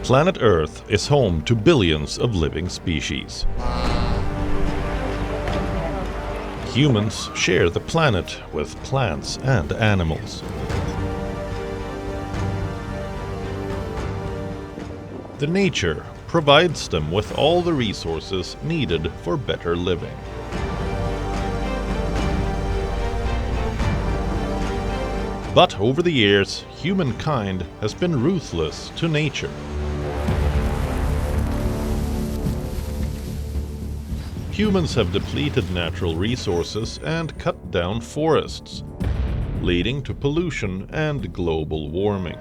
Planet Earth is home to billions of living species. Humans share the planet with plants and animals. The nature provides them with all the resources needed for better living. But over the years, humankind has been ruthless to nature. Humans have depleted natural resources and cut down forests, leading to pollution and global warming.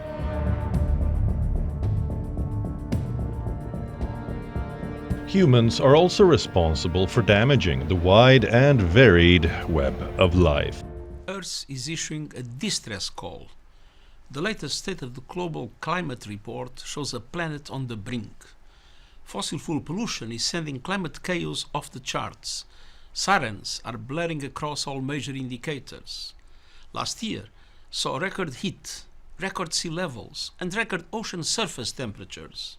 Humans are also responsible for damaging the wide and varied web of life. Earth is issuing a distress call. The latest State of the Global Climate Report shows a planet on the brink. Fossil fuel pollution is sending climate chaos off the charts. Sirens are blaring across all major indicators. Last year saw record heat, record sea levels, and record ocean surface temperatures.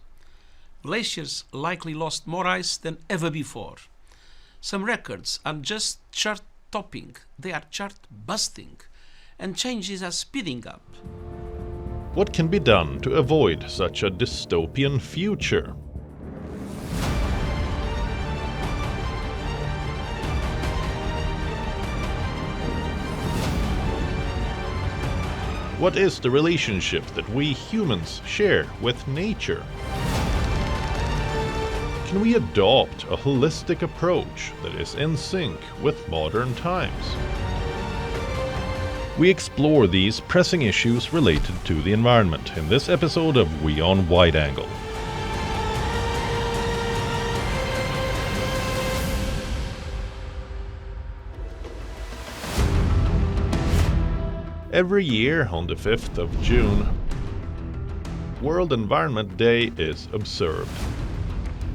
Glaciers likely lost more ice than ever before. Some records are just chart-topping, they are chart-busting, and changes are speeding up. What can be done to avoid such a dystopian future? What is the relationship that we humans share with nature? Can we adopt a holistic approach that is in sync with modern times? We explore these pressing issues related to the environment in this episode of WION Wideangle. Every year on the 5th of June, World Environment Day is observed.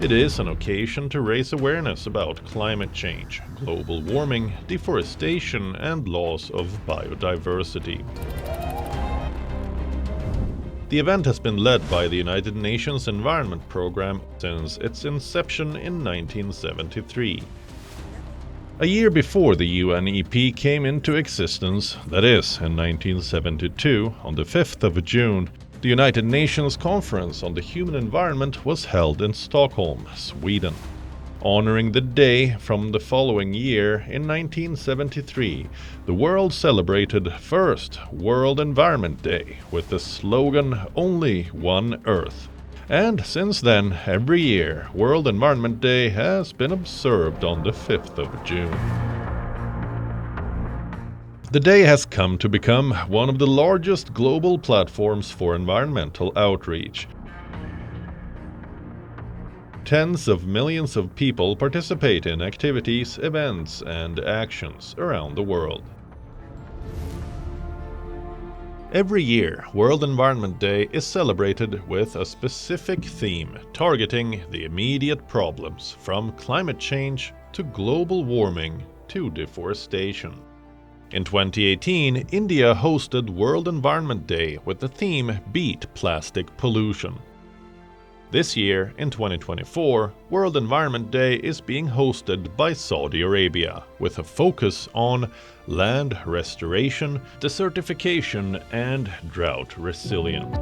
It is an occasion to raise awareness about climate change, global warming, deforestation, and loss of biodiversity. The event has been led by the United Nations Environment Programme since its inception in 1973. A year before the UNEP came into existence, that is, in 1972, on the 5th of June, the United Nations Conference on the Human Environment was held in Stockholm, Sweden. Honoring the day from the following year, in 1973, the world celebrated first World Environment Day with the slogan "Only One Earth." And since then, every year, World Environment Day has been observed on the 5th of June. The day has come to become one of the largest global platforms for environmental outreach. Tens of millions of people participate in activities, events, and actions around the world. Every year, World Environment Day is celebrated with a specific theme targeting the immediate problems from climate change to global warming to deforestation. In 2018, India hosted World Environment Day with the theme Beat Plastic Pollution. This year, in 2024, World Environment Day is being hosted by Saudi Arabia, with a focus on land restoration, desertification, and drought resilience.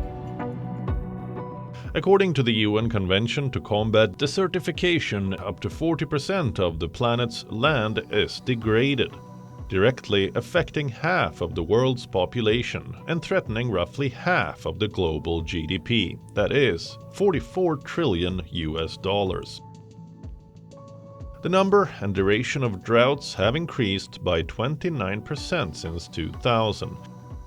According to the UN Convention to Combat Desertification, up to 40% of the planet's land is degraded, directly affecting half of the world's population and threatening roughly half of the global GDP, that is, $44 trillion. The number and duration of droughts have increased by 29% since 2000.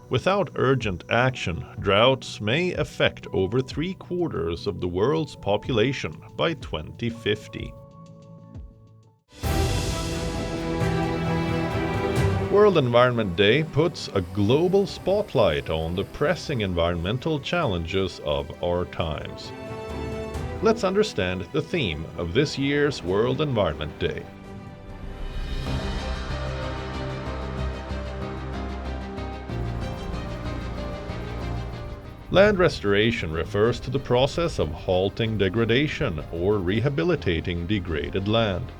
Without urgent action, droughts may affect over 3/4 of the world's population by 2050. World Environment Day puts a global spotlight on the pressing environmental challenges of our times. Let's understand the theme of this year's World Environment Day. Land restoration refers to the process of halting degradation or rehabilitating degraded land,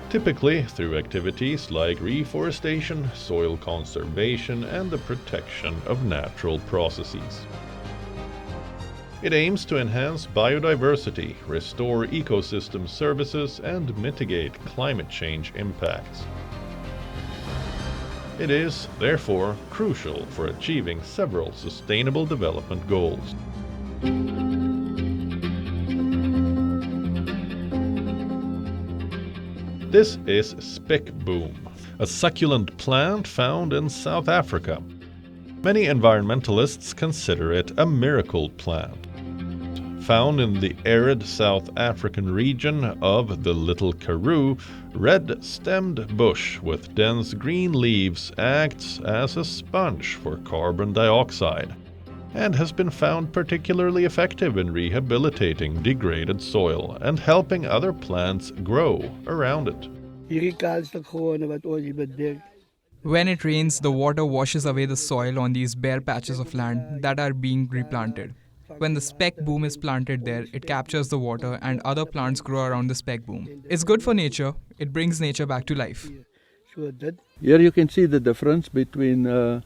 typically through activities like reforestation, soil conservation, and the protection of natural processes. It aims to enhance biodiversity, restore ecosystem services, and mitigate climate change impacts. It is, therefore, crucial for achieving several sustainable development goals. This is spekboom, a succulent plant found in South Africa. Many environmentalists consider it a miracle plant. Found in the arid South African region of the Little Karoo, red-stemmed bush with dense green leaves acts as a sponge for carbon dioxide and has been found particularly effective in rehabilitating degraded soil and helping other plants grow around it. When it rains, the water washes away the soil on these bare patches of land that are being replanted. When the spekboom is planted there, it captures the water and other plants grow around the spekboom. It's good for nature. It brings nature back to life. Here you can see the difference between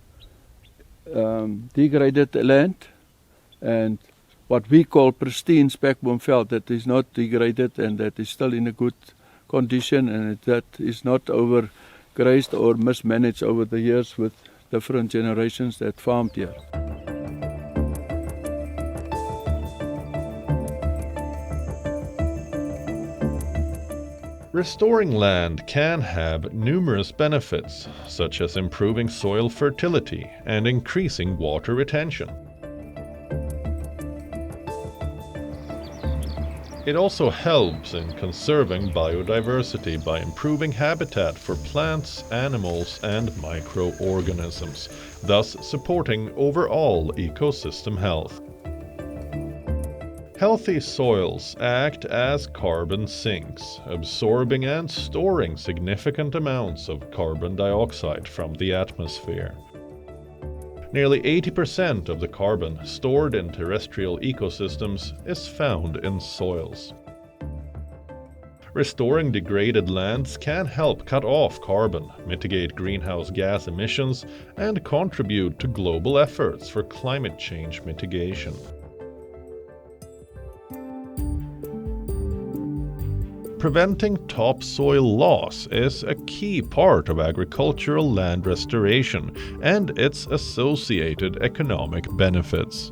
degraded land and what we call pristine spekboom veld that is not degraded and that is still in a good condition and that is not overgrazed or mismanaged over the years with different generations that farmed here. Restoring land can have numerous benefits, such as improving soil fertility and increasing water retention. It also helps in conserving biodiversity by improving habitat for plants, animals, and microorganisms, thus supporting overall ecosystem health. Healthy soils act as carbon sinks, absorbing and storing significant amounts of carbon dioxide from the atmosphere. Nearly 80% of the carbon stored in terrestrial ecosystems is found in soils. Restoring degraded lands can help cut off carbon, mitigate greenhouse gas emissions, and contribute to global efforts for climate change mitigation. Preventing topsoil loss is a key part of agricultural land restoration and its associated economic benefits.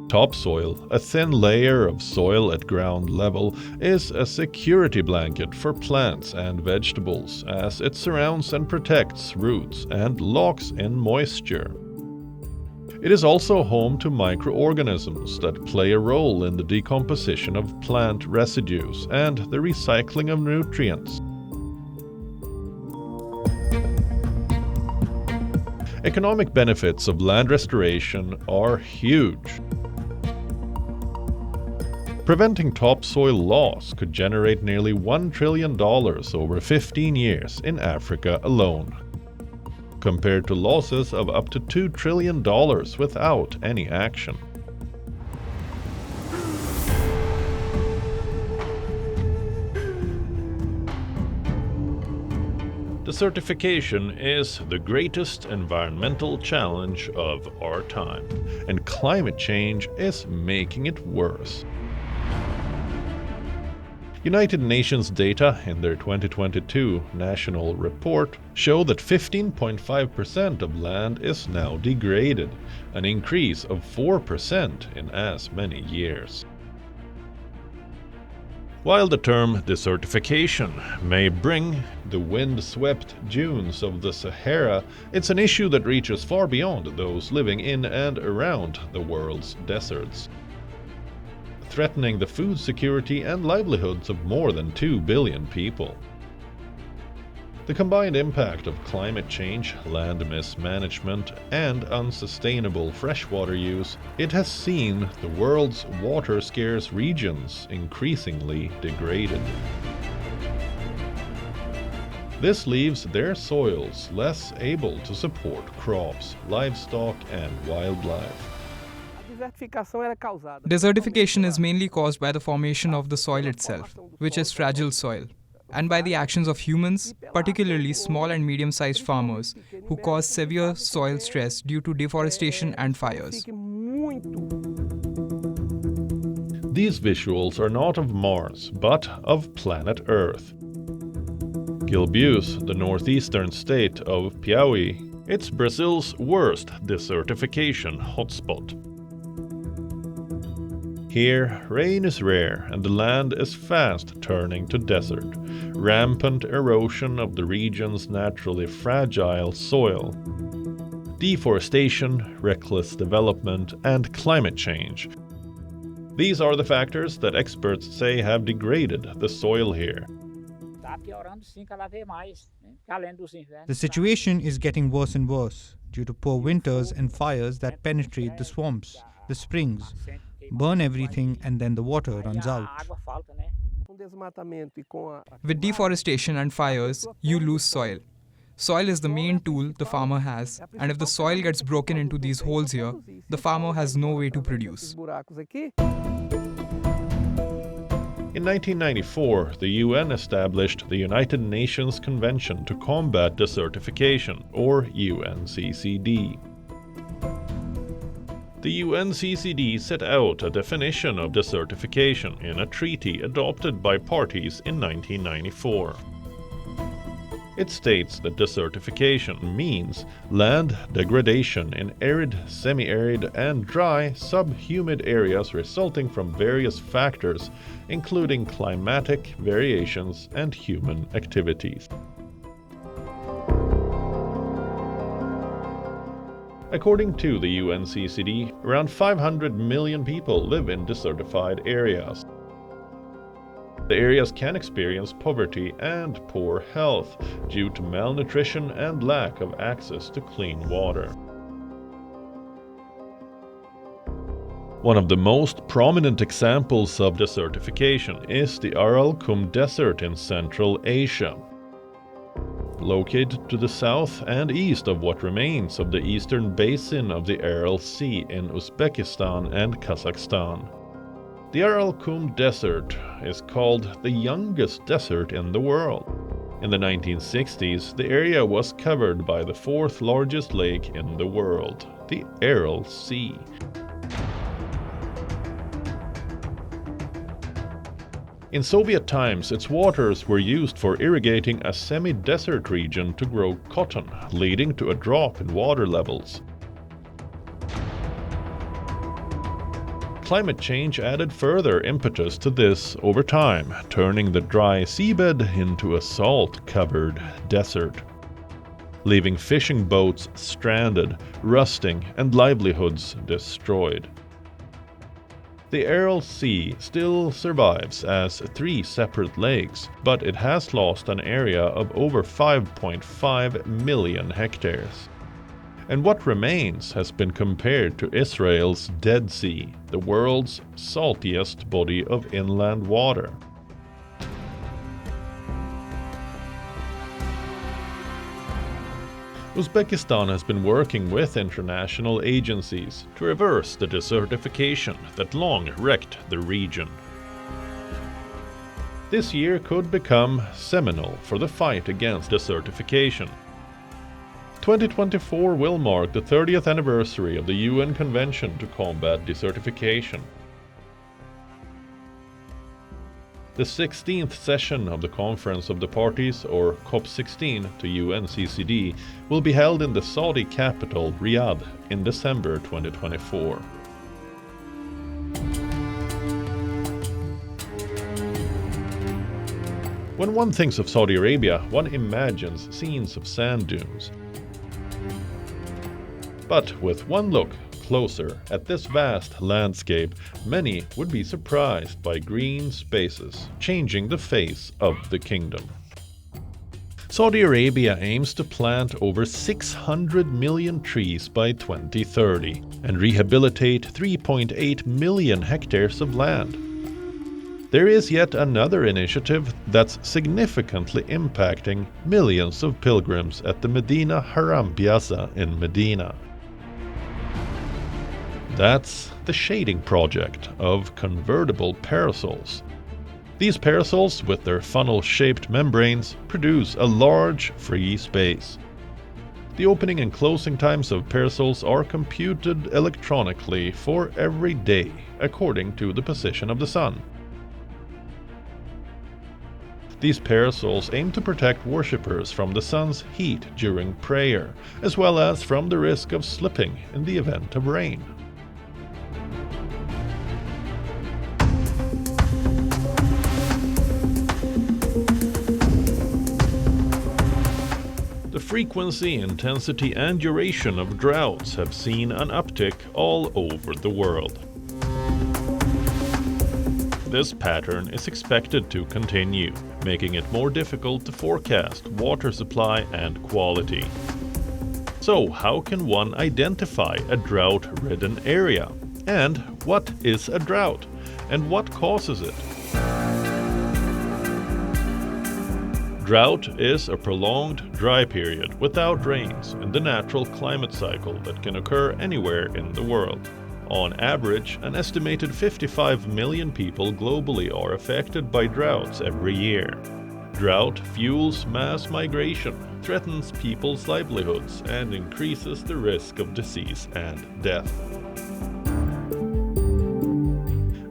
Topsoil, a thin layer of soil at ground level, is a security blanket for plants and vegetables as it surrounds and protects roots and locks in moisture. It is also home to microorganisms that play a role in the decomposition of plant residues and the recycling of nutrients. Economic benefits of land restoration are huge. Preventing topsoil loss could generate nearly $1 trillion over 15 years in Africa alone, compared to losses of up to $2 trillion without any action. Desertification is the greatest environmental challenge of our time, and climate change is making it worse. United Nations data in their 2022 national report show that 15.5% of land is now degraded, an increase of 4% in as many years. While the term desertification may bring the wind-swept dunes of the Sahara, it's an issue that reaches far beyond those living in and around the world's deserts, threatening the food security and livelihoods of more than 2 billion people. The combined impact of climate change, land mismanagement, and unsustainable freshwater use, it has seen the world's water-scarce regions increasingly degraded. This leaves their soils less able to support crops, livestock, and wildlife. Desertification is mainly caused by the formation of the soil itself, which is fragile soil, and by the actions of humans, particularly small and medium-sized farmers, who cause severe soil stress due to deforestation and fires. These visuals are not of Mars, but of planet Earth. Gilbus, the northeastern state of Piauí, it's Brazil's worst desertification hotspot. Here, rain is rare and the land is fast turning to desert. Rampant erosion of the region's naturally fragile soil. Deforestation, reckless development, and climate change. These are the factors that experts say have degraded the soil here. The situation is getting worse and worse due to poor winters and fires that penetrate the swamps, the springs, burn everything, and then the water runs out. With deforestation and fires, you lose soil. Soil is the main tool the farmer has, and if the soil gets broken into these holes here, the farmer has no way to produce. In 1994, the UN established the United Nations Convention to Combat Desertification, or UNCCD. The UNCCD set out a definition of desertification in a treaty adopted by parties in 1994. It states that desertification means land degradation in arid, semi-arid, and dry, subhumid areas resulting from various factors, including climatic variations and human activities. According to the UNCCD, around 500 million people live in desertified areas. The areas can experience poverty and poor health due to malnutrition and lack of access to clean water. One of the most prominent examples of desertification is the Aral Desert in Central Asia. Located to the south and east of what remains of the eastern basin of the Aral Sea in Uzbekistan and Kazakhstan. The Aral Desert is called the youngest desert in the world. In the 1960s, the area was covered by the fourth largest lake in the world, the Aral Sea. In Soviet times, its waters were used for irrigating a semi-desert region to grow cotton, leading to a drop in water levels. Climate change added further impetus to this over time, turning the dry seabed into a salt-covered desert, leaving fishing boats stranded, rusting, and livelihoods destroyed. The Aral Sea still survives as 3 separate lakes, but it has lost an area of over 5.5 million hectares. And what remains has been compared to Israel's Dead Sea, the world's saltiest body of inland water. Uzbekistan has been working with international agencies to reverse the desertification that long wrecked the region. This year could become seminal for the fight against desertification. 2024 will mark the 30th anniversary of the UN Convention to Combat Desertification. The 16th session of the Conference of the Parties, or COP16, to UNCCD will be held in the Saudi capital, Riyadh, in December 2024. When one thinks of Saudi Arabia, one imagines scenes of sand dunes. But with one look closer at this vast landscape, many would be surprised by green spaces changing the face of the kingdom. Saudi Arabia aims to plant over 600 million trees by 2030 and rehabilitate 3.8 million hectares of land. There is yet another initiative that's significantly impacting millions of pilgrims at the Medina Haram Piazza in Medina. That's the shading project of convertible parasols. These parasols, with their funnel-shaped membranes, produce a large free space. The opening and closing times of parasols are computed electronically for every day, according to the position of the sun. These parasols aim to protect worshippers from the sun's heat during prayer, as well as from the risk of slipping in the event of rain. The frequency, intensity, and duration of droughts have seen an uptick all over the world. This pattern is expected to continue, making it more difficult to forecast water supply and quality. So, how can one identify a drought-ridden area? And what is a drought? And what causes it? Drought is a prolonged dry period without rains in the natural climate cycle that can occur anywhere in the world. On average, an estimated 55 million people globally are affected by droughts every year. Drought fuels mass migration, threatens people's livelihoods, and increases the risk of disease and death.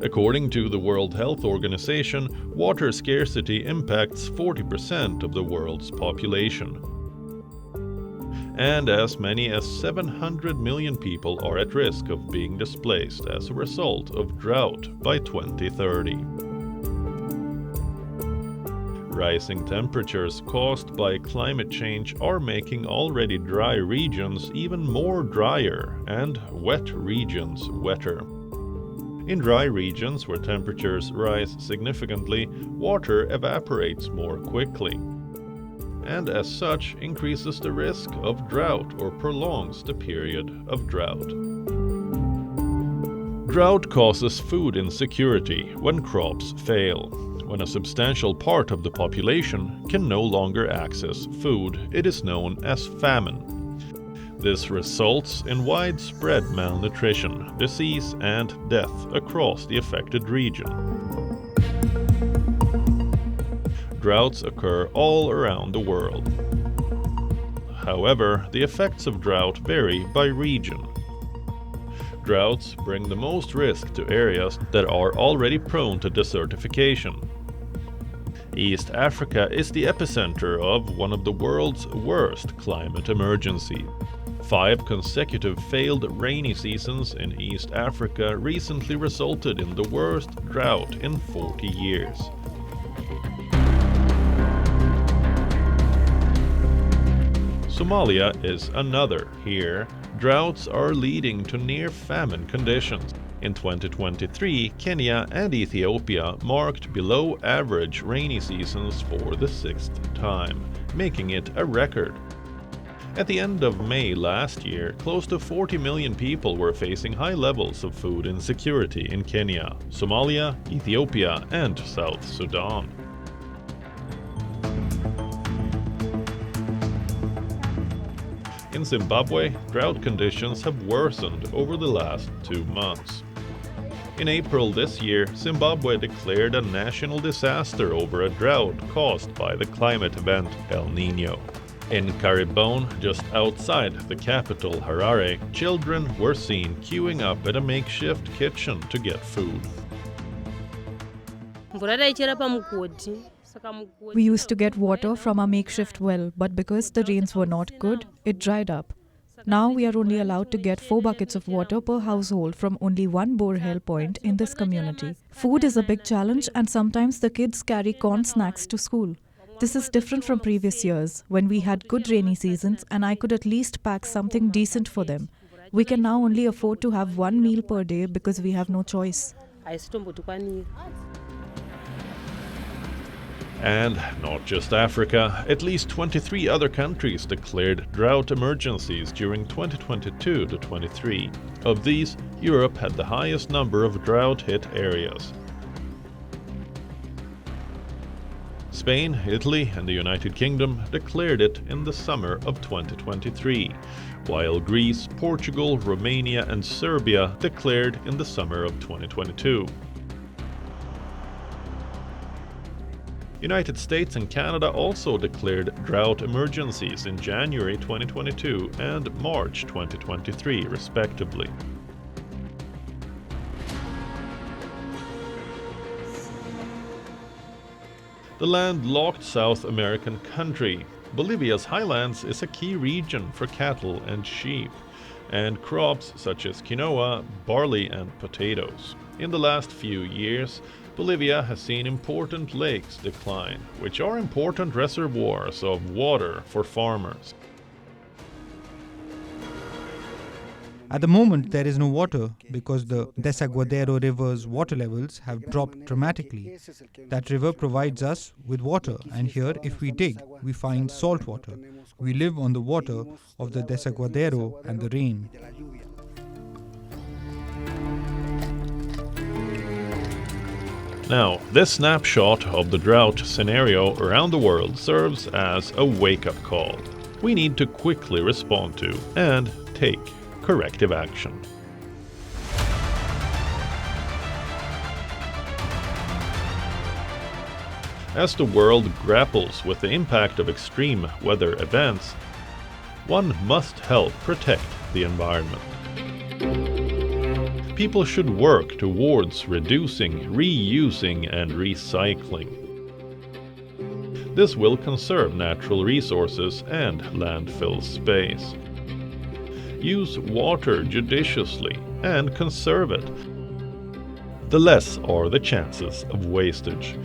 According to the World Health Organization, water scarcity impacts 40% of the world's population. And as many as 700 million people are at risk of being displaced as a result of drought by 2030. Rising temperatures caused by climate change are making already dry regions even more drier and wet regions wetter. In dry regions where temperatures rise significantly, water evaporates more quickly, and as such increases the risk of drought or prolongs the period of drought. Drought causes food insecurity when crops fail. When a substantial part of the population can no longer access food, it is known as famine. This results in widespread malnutrition, disease, and death across the affected region. Droughts occur all around the world. However, the effects of drought vary by region. Droughts bring the most risk to areas that are already prone to desertification. East Africa is the epicenter of one of the world's worst climate emergencies. 5 consecutive failed rainy seasons in East Africa recently resulted in the worst drought in 40 years. Somalia is another. Here, droughts are leading to near-famine conditions. In 2023, Kenya and Ethiopia marked below-average rainy seasons for the 6th time, making it a record. At the end of May last year, close to 40 million people were facing high levels of food insecurity in Kenya, Somalia, Ethiopia, and South Sudan. In Zimbabwe, drought conditions have worsened over the last 2 months. In April this year, Zimbabwe declared a national disaster over a drought caused by the climate event El Niño. In Karibone, just outside the capital Harare, children were seen queuing up at a makeshift kitchen to get food. We used to get water from our makeshift well, but because the rains were not good, it dried up. Now we are only allowed to get 4 buckets of water per household from only one borehole point in this community. Food is a big challenge, and sometimes the kids carry corn snacks to school. This is different from previous years, when we had good rainy seasons and I could at least pack something decent for them. We can now only afford to have 1 meal per day because we have no choice. And not just Africa, at least 23 other countries declared drought emergencies during 2022 to 23. Of these, Europe had the highest number of drought-hit areas. Spain, Italy and the United Kingdom declared it in the summer of 2023, while Greece, Portugal, Romania and Serbia declared in the summer of 2022. United States and Canada also declared drought emergencies in January 2022 and March 2023, respectively. The landlocked South American country, Bolivia's highlands is a key region for cattle and sheep, and crops such as quinoa, barley and potatoes. In the last few years, Bolivia has seen important lakes decline, which are important reservoirs of water for farmers. At the moment, there is no water because the Desaguadero River's water levels have dropped dramatically. That river provides us with water, and here, if we dig, we find salt water. We live on the water of the Desaguadero and the rain. Now, this snapshot of the drought scenario around the world serves as a wake-up call. We need to quickly respond to and take corrective action. As the world grapples with the impact of extreme weather events, one must help protect the environment. People should work towards reducing, reusing, and recycling. This will conserve natural resources and landfill space. Use water judiciously and conserve it. The less are the chances of wastage.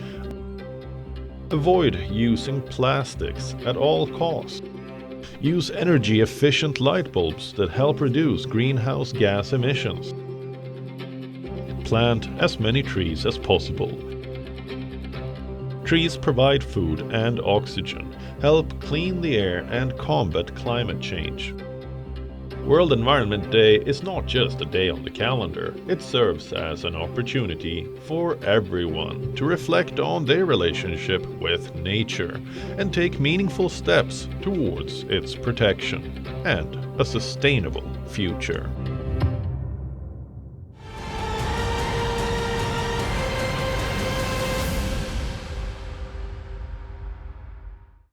Avoid using plastics at all costs. Use energy-efficient light bulbs that help reduce greenhouse gas emissions. Plant as many trees as possible. Trees provide food and oxygen, help clean the air and combat climate change. World Environment Day is not just a day on the calendar, it serves as an opportunity for everyone to reflect on their relationship with nature and take meaningful steps towards its protection and a sustainable future.